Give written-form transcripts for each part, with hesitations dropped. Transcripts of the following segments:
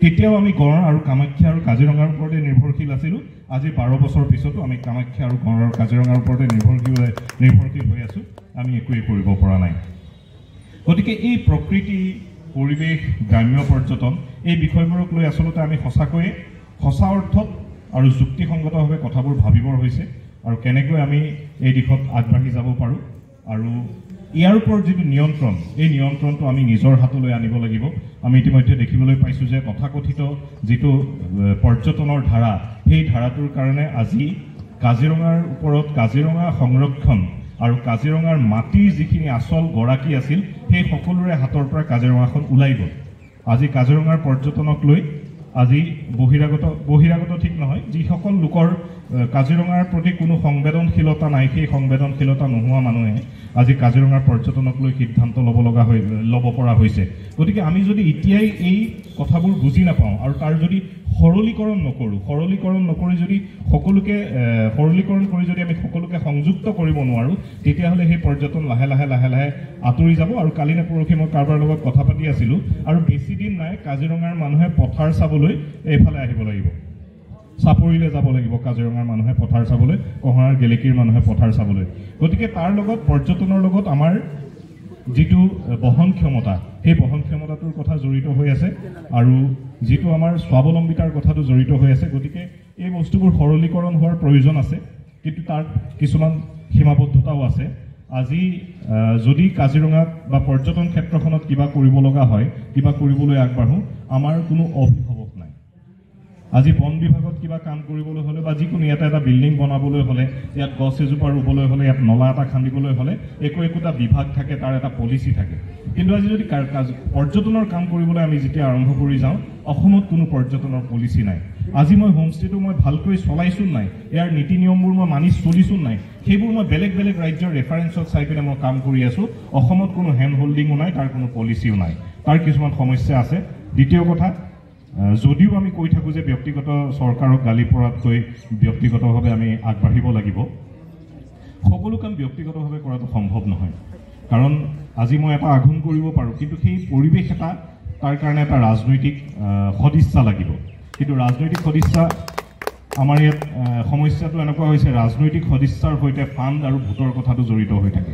তেতিয়াও আমি গড় আৰু কামাখ্যা আৰু কাজিৰঙাৰ ওপৰতে নিৰ্ভৰশীল আছিলোঁ। আজি 12 বছৰ পিছতো আমি কামাখ্যা আৰু গড় আৰু কাজিৰঙাৰ ওপৰতে নিৰ্ভৰশীল হৈ আছোঁ। আমি একোৱেই কৰিব পৰা নাই। গতিকে এই প্ৰকৃতি, পৰিৱেশ, গ্ৰাম্য পৰ্যটন এই বিষয়বোৰক লৈ আচলতে আমি সঁচাকৈয়ে সঁচা অৰ্থত আৰু যুক্তিসংগতভাৱে কথাবোৰ ভাবিবৰ হৈছে আৰু কেনেকৈ আমি এই দিশত আগবাঢ়ি যাব পাৰোঁ আৰু ইয়াৰ ওপৰত যিটো নিয়ন্ত্ৰণ, এই নিয়ন্ত্ৰণটো আমি নিজৰ হাতলৈ আনিব লাগিব। আমি ইতিমধ্যে দেখিবলৈ পাইছোঁ যে তথাকথিত যিটো পৰ্যটনৰ ধাৰা, সেই ধাৰাটোৰ কাৰণে আজি কাজিৰঙাৰ ওপৰত কাজিৰঙা সংৰক্ষণ আৰু কাজিৰঙাৰ মাটিৰ যিখিনি আচল গৰাকী আছিল, সেই সকলোৰে হাতৰ পৰা কাজিৰঙাখন ওলাই গ'ল। আজি কাজিৰঙাৰ পৰ্যটনক লৈ আজি বহিৰাগত ঠিক নহয়, যিসকল লোকৰ কাজিৰঙাৰ প্ৰতি কোনো সংবেদনশীলতা নাই, সেই সংবেদনশীলতা নোহোৱা মানুহে আজি কাজিৰঙাৰ পৰ্যটনক লৈ সিদ্ধান্ত ল'ব পৰা হৈছে। গতিকে আমি যদি এতিয়াই এই কথাবোৰ বুজি নাপাওঁ আৰু তাৰ যদি সৰলীকৰণ নকৰি যদি সৰলীকৰণ কৰি যদি আমি সকলোকে সংযুক্ত কৰিব নোৱাৰোঁ, তেতিয়াহ'লে সেই পৰ্যটন লাহে লাহে আঁতৰি যাব। আৰু কালি নে পৰহি মই কাৰোবাৰ লগত কথা পাতি আছিলোঁ, আৰু বেছি দিন নাই কাজিৰঙাৰ মানুহে পথাৰ চাবলৈ এইফালে আহিব লাগিব, চাপৰিলৈ যাব লাগিব কাজিৰঙাৰ মানুহে পথাৰ চাবলৈ, কহৰাৰ গেলেকীৰ মানুহে পথাৰ চাবলৈ। গতিকে তাৰ লগত পৰ্যটনৰ লগত আমাৰ যিটো বহন ক্ষমতা, সেই বহন ক্ষমতাটোৰ কথা জড়িত হৈ আছে আৰু যিটো আমাৰ স্বাৱলম্বিতাৰ কথাটো জড়িত হৈ আছে। গতিকে এই বস্তুবোৰ সৰলীকৰণ হোৱাৰ প্ৰয়োজন আছে, কিন্তু তাৰ কিছুমান সীমাবদ্ধতাও আছে। আজি যদি কাজিৰঙাত বা পৰ্যটন ক্ষেত্ৰখনত কিবা কৰিব লগা হয়, কিবা কৰিবলৈ আগবাঢ়োঁ, আমাৰ কোনো অভিভাৱক নাই। আজি বন বিভাগত কিবা কাম কৰিবলৈ হ'লে বা যিকোনো ইয়াতে এটা বিল্ডিং বনাবলৈ হ'লে, ইয়াত গছ এজোপা ৰুবলৈ হ'লে, ইয়াত নলা এটা খান্দিবলৈ হ'লে একোটা বিভাগ থাকে, তাৰ এটা পলিচি থাকে। কিন্তু আজি যদি পৰ্যটনৰ কাম কৰিবলৈ আমি যেতিয়া আৰম্ভ কৰি যাওঁ, অসমত কোনো পৰ্যটনৰ পলিচি নাই। আজি মই হোমষ্টেটো মই ভালকৈ চলাইছোঁ নাই, ইয়াৰ নীতি নিয়মবোৰ মই মানি চলিছোঁ নাই, সেইবোৰ মই বেলেগ ৰাজ্যৰ ৰেফাৰেঞ্চত চাই পিনে মই কাম কৰি আছোঁ। অসমত কোনো হেণ্ড হোল্ডিঙো নাই, তাৰ কোনো পলিচিও নাই, তাৰ কিছুমান সমস্যা আছে। দ্বিতীয় কথা, যদিও আমি কৈ থাকোঁ যে ব্যক্তিগত চৰকাৰক গালি পৰাতকৈ ব্যক্তিগতভাৱে আমি আগবাঢ়িব লাগিব, সকলো কাম ব্যক্তিগতভাৱে কৰাটো সম্ভৱ নহয়। কাৰণ আজি মই এটা আঘোণ কৰিব পাৰোঁ, কিন্তু সেই পৰিৱেশ এটা, তাৰ কাৰণে এটা ৰাজনৈতিক সদিচ্ছা লাগিব। কিন্তু ৰাজনৈতিক সদিচ্ছা আমাৰ ইয়াত সমস্যাটো এনেকুৱা হৈছে, ৰাজনৈতিক সদিচ্ছাৰ সৈতে ফাণ্ড আৰু ভোটৰ কথাটো জড়িত হৈ থাকে।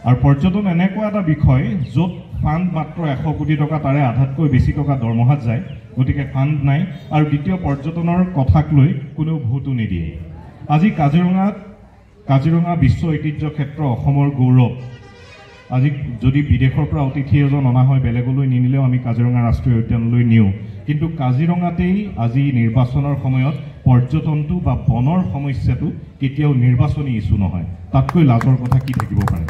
আৰু পৰ্যটন এনেকুৱা এটা বিষয় য'ত ফাণ্ড মাত্ৰ 100 কোটি টকা, তাৰে আধাতকৈ বেছি টকা দৰমহাত যায়। গতিকে ফাণ্ড নাই। আৰু দ্বিতীয়, পৰ্যটনৰ কথাক লৈ কোনেও ভোটো নিদিয়ে। আজি কাজিৰঙা বিশ্ব ঐতিহ্য ক্ষেত্ৰ, অসমৰ গৌৰৱ। আজি যদি বিদেশৰ পৰা অতিথি এজন অনা হয়, বেলেগলৈ নিনিলেও আমি কাজিৰঙা ৰাষ্ট্ৰীয় উদ্যানলৈ নিওঁ। কিন্তু কাজিৰঙাতেই আজি নিৰ্বাচনৰ সময়ত পৰ্যটনটো বা বনৰ সমস্যাটো কেতিয়াও নিৰ্বাচনী ইছ্যু নহয়। তাতকৈ লাজৰ কথা কি থাকিব পাৰে?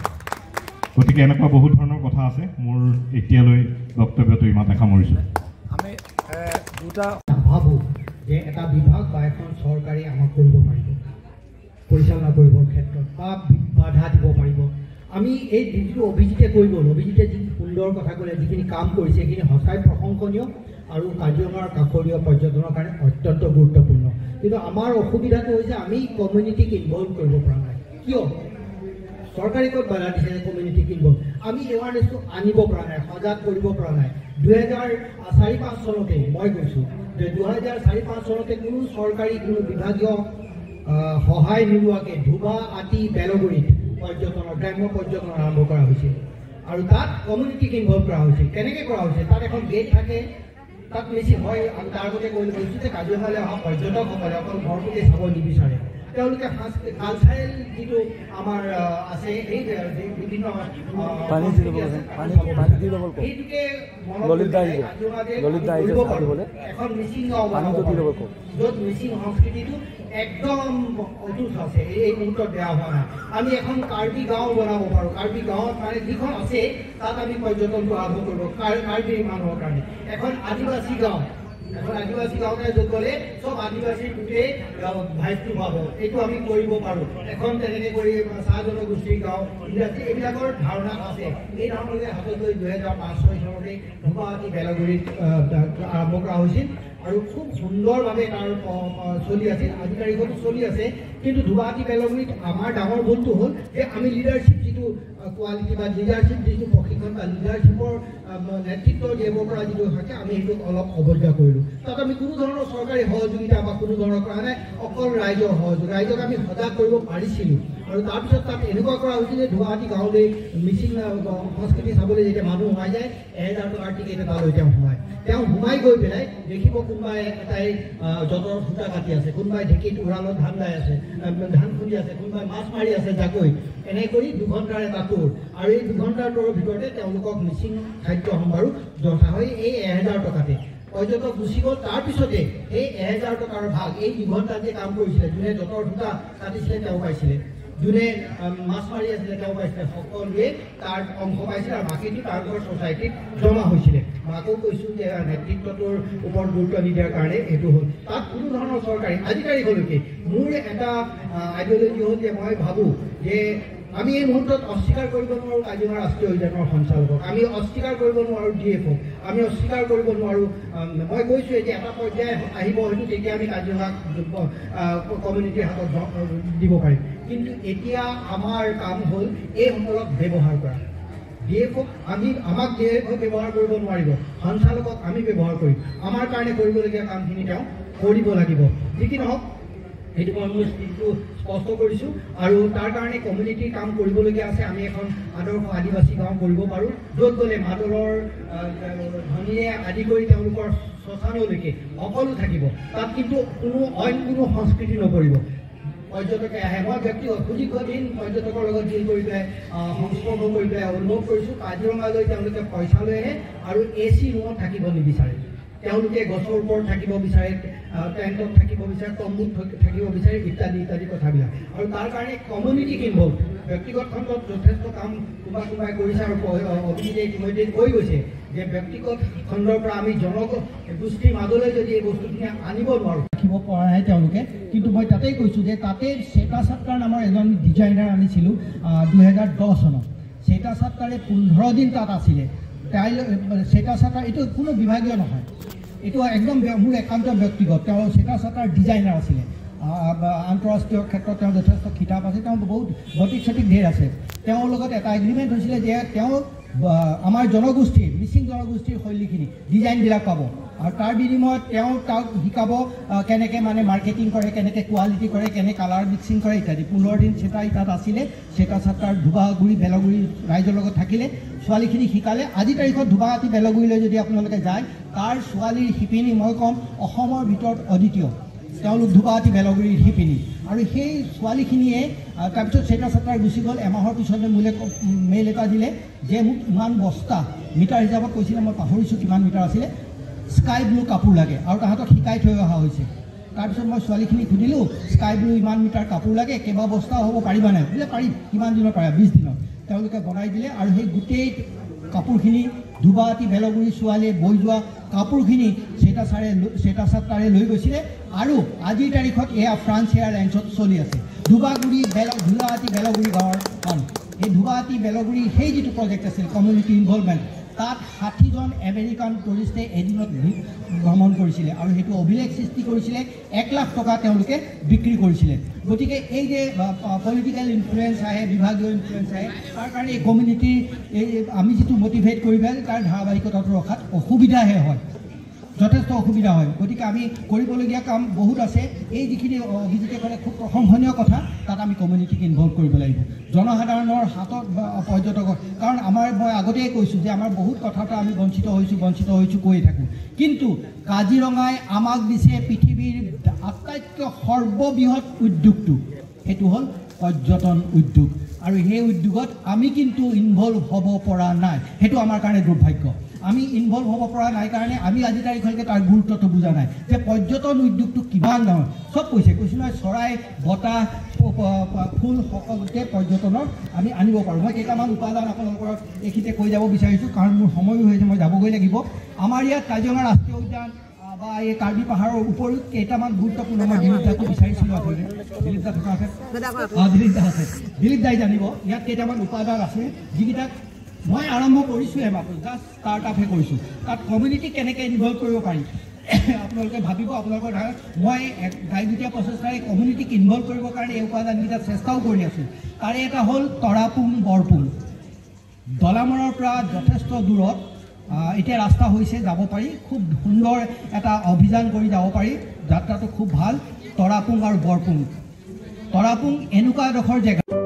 গতিকে এনেকুৱা বহুত ধৰণৰ কথা আছে। মোৰ এতিয়ালৈ বক্তব্যটো ইমানতে সামৰিছোঁ। আমি দুটা ভাবোঁ যে এটা বিভাগ বা এখন চৰকাৰে আমাক কৰিব পাৰিব, পৰিচালনা কৰিবৰ ক্ষেত্ৰত বা বাধা দিব পাৰিব। আমি এই যিটো অভিজিতে কৈ গ'ল, অভিজিতে যি সুন্দৰ কথা ক'লে, যিখিনি কাম কৰিছে, সেইখিনি সঁচাই প্ৰশংসনীয় আৰু কাজিৰঙাৰ কাষৰীয়া পৰ্যটনৰ কাৰণে অত্যন্ত গুৰুত্বপূৰ্ণ। কিন্তু আমাৰ অসুবিধাটো হৈছে আমি কমিউনিটিক ইনভলভ কৰিব পৰা নাই। কিয়? চৰকাৰে ক'ত বাধা দিছে কমিউনিটিক ইনভলভ? আমি এৱাৰনেছটো আনিব পৰা নাই, সজাগ কৰিব পৰা নাই। 2004-05 চনতে মই কৈছোঁ যে 2004-05 চনতে কোনো চৰকাৰী, কোনো বিভাগীয় সহায় নোলোৱাকৈ ধুবা, আতি, বেলগুৰিত গ্ৰাম্য পৰ্যটন আৰম্ভ কৰা হৈছিল। আৰু তাত কমিউনিটিক ইনভলভ কৰা হৈছিল। কেনেকৈ কৰা হৈছিল? তাত এখন গেট থাকে, তাত মেচিন হয়। আমি তাৰ আগতে কৈ কৈছোঁ যে কাজিৰঙালৈ অহা পৰ্যটকসকলে অকল ঘৰটোতে চাব নিবিচাৰে, তেওঁলোকে কালচাৰেল যিটো আমাৰ আছে, এই বিভিন্ন সেইটোকে এখন মিচিং গাঁও য'ত মিচিং সংস্কৃতিটো একদম অটুট আছে, এই মুহূৰ্তত বেয়া হোৱা নাই। আমি এখন কাৰ্বি গাঁও বনাব পাৰোঁ। কাৰ্বি গাঁৱত মানে যিখন আছে তাত আমি পৰ্যটনটো আৰম্ভ কৰিব, কাৰ্বি মানুহৰ কাৰণে। এখন আদিবাসী গাঁও, আদিবাসী গাঁৱতে য'ত গ'লে চব আদিবাসীৰ গোটেই ভাইবটো পাব, এইটো আমি কৰিব পাৰোঁ। এখন তেনেকৈ কৰি চাহ জনগোষ্ঠীৰ গাঁও, ইংৰাজী, এইবিলাকৰ ধাৰণা আছে। এই ধাৰণাকে হাতত লৈ 2005-06 চনতে ধুবা, আতি, বেলগুৰিত আৰম্ভ কৰা হৈছিল আৰু খুব সুন্দৰভাৱে তাৰ চলি আছিল। আজি তাৰিখতো চলি আছে। কিন্তু ধুবা, আতি, বেলগুৰিত আমাৰ ডাঙৰ ভুলটো হ'ল যে আমি লিডাৰশ্বিপ যিটো কোৱালিটি বা লিডাৰশ্বিপ যিটো প্ৰশিক্ষণ বা লিডাৰশ্বিপৰ নেতৃত্ব দিব পৰা যিটো থাকে আমি সেইটোক অলপ অৱজ্ঞা কৰিলোঁ। তাত আমি কোনো ধৰণৰ চৰকাৰী সহযোগিতা বা কোনো ধৰণৰ কৰা নাই, অকল ৰাইজৰ সহযোগ। ৰাইজক আমি সজাগ কৰিব পাৰিছিলোঁ। আৰু তাৰপিছত তাত এনেকুৱা কৰা হৈছিল যে গুৱাহাটী গাঁৱলৈ মিচিং সংস্কৃতি চাবলৈ যেতিয়া মানুহ সোমাই যায় 1000 টকাৰ টিকেট এটা লৈ তেওঁ সোমাই গৈ পেলাই দেখিব কোনোবাই এটাই যঁতৰ সূতা কাটি আছে, কোনোবাই ঢেঁকীত উৰালত ধান দাই আছে, ধান খুন্দি আছে, কোনোবাই মাছ মাৰি আছে জাকৈ। এনে কৰি 2 ঘণ্টাৰ এটা টুৰ, আৰু এই 2 ঘণ্টাৰ টুৰৰ ভিতৰতে তেওঁলোকক মিচিং খাদ্য সম্ভাৰো যথা হয় এই 1000 টকাতে। পৰ্যটক গুচি গ'ল। তাৰপিছতে সেই 1000 টকাৰ ভাগ এই 2 ঘণ্টা যে কাম কৰিছিলে, যোনে যঁতৰ সূতা কাটিছিলে তেওঁ পাইছিলে, যোনে মাছ মাৰি আছিলে তেওঁ পাইছিলে, সকলোৱে তাৰ অংশ পাইছিলে আৰু বাকীটো তেওঁলোকৰ ছ'চাইটিত জমা হৈছিলে। মই আকৌ কৈছোঁ যে নেতৃত্বটোৰ ওপৰত গুৰুত্ব নিদিয়াৰ কাৰণে এইটো হ'ল। তাত কোনো ধৰণৰ চৰকাৰী আজি তাৰিখলৈকে মোৰ এটা আইডিঅ'লজি হ'ল যে মই ভাবোঁ যে আমি এই মুহূৰ্তত অস্বীকাৰ কৰিব নোৱাৰোঁ কাজিৰঙা ৰাষ্ট্ৰীয় উদ্যানৰ সঞ্চালকক, আমি অস্বীকাৰ কৰিব নোৱাৰোঁ DFOক, আমি অস্বীকাৰ কৰিব নোৱাৰোঁ। মই কৈছোঁৱে যে এটা পৰ্যায় আহিব হয়তো তেতিয়া আমি কাজিৰঙাক কমিউনিটিৰ হাতত দিব পাৰিম। কিন্তু এতিয়া আমাৰ কাম হ'ল এইসকলক ব্যৱহাৰ কৰা। DFOক আমাক DFOক ব্যৱহাৰ কৰিব নোৱাৰিব, সঞ্চালকক আমি ব্যৱহাৰ কৰিম। আমাৰ কাৰণে কৰিবলগীয়া কামখিনি তেওঁ কৰিব লাগিব। যি কি নহওক সেইটো মই মোৰ স্থিতিটো স্পষ্ট কৰিছোঁ। আৰু তাৰ কাৰণে কমিউনিটিৰ কাম কৰিবলগীয়া আছে। আমি এখন আদৰ্শ আদিবাসী গাঁও কৰিব পাৰোঁ, য'ত গ'লে মাদলৰ ধনীৰে আদি কৰি তেওঁলোকৰ শ্মশানলৈকে সকলো থাকিব। তাত কিন্তু অইন কোনো সংস্কৃতি নপৰিব। পৰ্যটকে আহে, মই ব্যক্তিগত দীৰ্ঘদিন পৰ্যটকৰ লগত ডিল কৰি পেলাই সংস্পৰ্শ কৰি পেলাই অনুভৱ কৰিছোঁ, কাজিৰঙালৈ তেওঁলোকে পইচা লৈ আহে আৰু AC ৰুমত থাকিব নিবিচাৰে। তেওঁলোকে গছৰ ওপৰত থাকিব বিচাৰে, টেণ্টত থাকিব বিচাৰে, তম্বুত থাকিব বিচাৰে, ইত্যাদি ইত্যাদি কথাবিলাক। আৰু তাৰ কাৰণে কমিউনিটিক ইনভল্ভ, ব্যক্তিগত খণ্ডত যথেষ্ট কাম কোনোবাই কৰিছে। আৰু অভিজিতে ইতিমধ্যে কৈ গৈছে যে ব্যক্তিগত খণ্ডৰ পৰা আমি জনগোষ্ঠীৰ মাজলৈ যদি এই বস্তুখিনি আনিব নোৱাৰোঁ, ৰাখিব পৰা নাই তেওঁলোকে। কিন্তু মই তাতেই কৈছোঁ যে তাতে শ্বেতা ছাত্ৰাৰ নামৰ এজন ডিজাইনাৰ আনিছিলোঁ 2010 চনত। শ্বেতা ছাত্ৰাৰে 15 দিন তাত আছিলে। শ্বেতা ছাত্ৰা এইটো কোনো বিভাগীয় নহয়, এইটো একদম মোৰ একান্ত ব্যক্তিগত। তেওঁ শ্বেতা ছাত্ৰাৰ ডিজাইনাৰ আছিলে। আন্তঃৰাষ্ট্ৰীয় ক্ষেত্ৰত তেওঁ যথেষ্ট খিতাপ আছে, তেওঁ বহুত বটিক চটিক ঢেৰ আছে। তেওঁৰ লগত এটা এগ্ৰিমেণ্ট হৈছিলে যে তেওঁ আমাৰ জনগোষ্ঠীৰ মিচিং জনগোষ্ঠীৰ শৈলীখিনি ডিজাইনবিলাক পাব, আৰু তাৰ বিনিময়ত তেওঁ তাক শিকাব কেনেকৈ মানে মাৰ্কেটিং কৰে, কেনেকৈ কোৱালিটি কৰে, কেনেকৈ কালাৰ মিক্সিং কৰে ইত্যাদি। 15 দিন শ্বেতাই তাত আছিলে। শ্বেতা ছাত্ৰাৰ ধুবাগুৰি বেলগুৰি ৰাইজৰ লগত থাকিলে, ছোৱালীখিনি শিকালে। আজি তাৰিখত ধুবাহাটী বেলগুৰিলৈ যদি আপোনালোকে যায়, তাৰ ছোৱালীৰ শিপিনী মই ক'ম অসমৰ ভিতৰত অদ্বিতীয়। তেওঁলোক ধুবাহাটী বেলগুৰিৰ শিপিনী। আৰু সেই ছোৱালীখিনিয়ে তাৰপিছত শ্বেতা ছাত্ৰাৰ গুচি গ'ল। এমাহৰ পিছতে মোলৈ মেইল এটা দিলে যে মোক ইমান বস্তা মিটাৰ হিচাপত কৈছিলে, মই পাহৰিছোঁ কিমান মিটাৰ আছিলে, স্কাই ব্লু কাপোৰ লাগে আৰু তাহাঁতক শিকাই থৈ অহা হৈছে। তাৰপিছত মই ছোৱালীখিনিক সুধিলোঁ স্কাই ব্লু ইমান মিটাৰ কাপোৰ লাগে, কেইবা বস্তাও হ'ব পাৰিবা নাই? বোলে পাৰিম। কিমান দিনৰ পাৰে? 20 দিনত। তেওঁলোকে বনাই দিলে আৰু সেই গোটেই কাপোৰখিনি ধুবাহাটী বেলগুৰি ছোৱালীয়ে বৈ যোৱা কাপোৰখিনি শ্বেতা ছাত্ৰাৰে লৈ গৈছিলে। আৰু আজিৰ তাৰিখত এয়া ফ্ৰান্স এয়াৰলাইন্সত চলি আছে। ধুবাহাটী বেলগুৰি গাঁৱৰ কাম। এই ধুবাহাটী বেলগুৰি সেই যিটো প্ৰজেক্ট আছিল কমিউনিটি ইনভলভমেণ্ট, তাত 60জন আমেৰিকান টুৰিষ্টে এদিনত ভ্ৰমণ কৰিছিলে আৰু সেইটো অভিলেখ সৃষ্টি কৰিছিলে। 1 লাখ টকা তেওঁলোকে বিক্ৰী কৰিছিলে। গতিকে এই যে পলিটিকেল ইনফ্লুৱেঞ্চ আহে, বিভাগীয় ইনফ্লুৱেঞ্চ আহে, তাৰ কাৰণে এই কমিউনিটিৰ আমি যিটো মটিভেট কৰি পেলাই তাৰ ধাৰাবাহিকতাটো ৰখাত অসুবিধাহে হয়, যথেষ্ট অসুবিধা হয়। গতিকে আমি কৰিবলগীয়া কাম বহুত আছে। এই যিখিনি অভিজিতে ক'লে খুব প্ৰশংসনীয় কথা, তাত আমি কমিউনিটিক ইনভল্ভ কৰিব লাগিব, জনসাধাৰণৰ হাতত পৰ্যটকৰ। কাৰণ মই আগতেই কৈছোঁ যে আমাৰ বহুত কথাৰ পৰা আমি বঞ্চিত হৈছোঁ কৈয়ে থাকোঁ। কিন্তু কাজিৰঙাই আমাক দিছে পৃথিৱীৰ আটাইতকৈ সৰ্ববৃহৎ উদ্যোগটো, সেইটো হ'ল পৰ্যটন উদ্যোগ। আৰু সেই উদ্যোগত আমি কিন্তু ইনভল্ভ হ'ব পৰা নাই, সেইটো আমাৰ কাৰণে দুৰ্ভাগ্য। আমি ইনভল্ভ হ'ব পৰা নাই কাৰণে আমি আজি তাৰিখলৈকে তাৰ গুৰুত্বটো বুজা নাই যে পৰ্যটন উদ্যোগটো কিমান ডাঙৰ। চব কৈছোঁ নহয়, চৰাই, বতাহ, ফুল সকলোতে পৰ্যটনৰ আমি আনিব পাৰোঁ। মই কেইটামান উপাদান আপোনালোকৰ এইখিনিতে কৈ যাব বিচাৰিছোঁ, কাৰণ মোৰ সময়ো হৈছে, মই যাবগৈ লাগিব। আমাৰ ইয়াত কাজিৰঙা ৰাষ্ট্ৰীয় উদ্যান বা এই কাৰ্বি পাহাৰৰ উপৰিও কেইটামান গুৰুত্বপূৰ্ণ, মই দিলীপ দাকো বিচাৰিছিলোঁ আচলতে। দিলীপ দা থকা আছে, দিলীপ দা আছে, দিলীপ দাই জানিব। ইয়াত কেইটামান উপাদান আছে যিকেইটাক মই আৰম্ভ কৰিছোঁহে, মাত্ৰ জাষ্ট ষ্টাৰ্ট আপহে কৰিছোঁ। তাত কমিউনিটি কেনেকৈ ইনভল্ভ কৰিব পাৰি আপোনালোকে ভাবিব। আপোনালোকৰ ধাৰা মই গাইগুটীয়া প্ৰচেষ্টাৰে কমিউনিটিক ইনভল্ভ কৰিবৰ কাৰণে এই উপাদানকেইটা চেষ্টাও কৰি আছোঁ। তাৰে এটা হ'ল তৰাপুং বৰপুং। দলামৰৰ পৰা যথেষ্ট দূৰত এতিয়া ৰাস্তা হৈছে, যাব পাৰি, খুব সুন্দৰ এটা অভিযান কৰি যাব পাৰি। যাত্ৰাটো খুব ভাল। তৰাপুং আৰু বৰপুং, তৰাপুং এনেকুৱা এডোখৰ জেগা